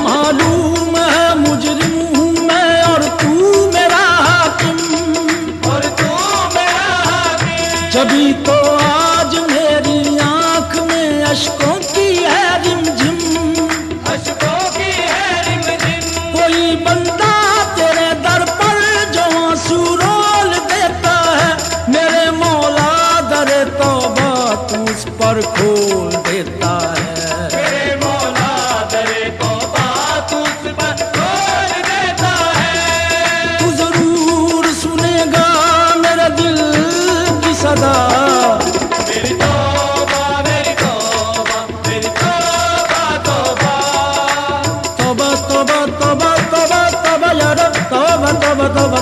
मालूम है मुजरिम हूँ मैं और तू मेरा हाकिम, और तू मेरा हाकिम। जभी तो आज मेरी आंख में अश्कों की है रिमझिम, अश्कों की है रिमझिम। कोई बंदा तेरे दर पर जो आंसू रोल देता है, मेरे मौला दरे तौबा तू उस पर खोल देता है। मेरी तौबा मेरी तौबा मेरी तौबा तौबा तौबा तौबा तौबा तौबा तौबा यार तौबा तौबा तौबा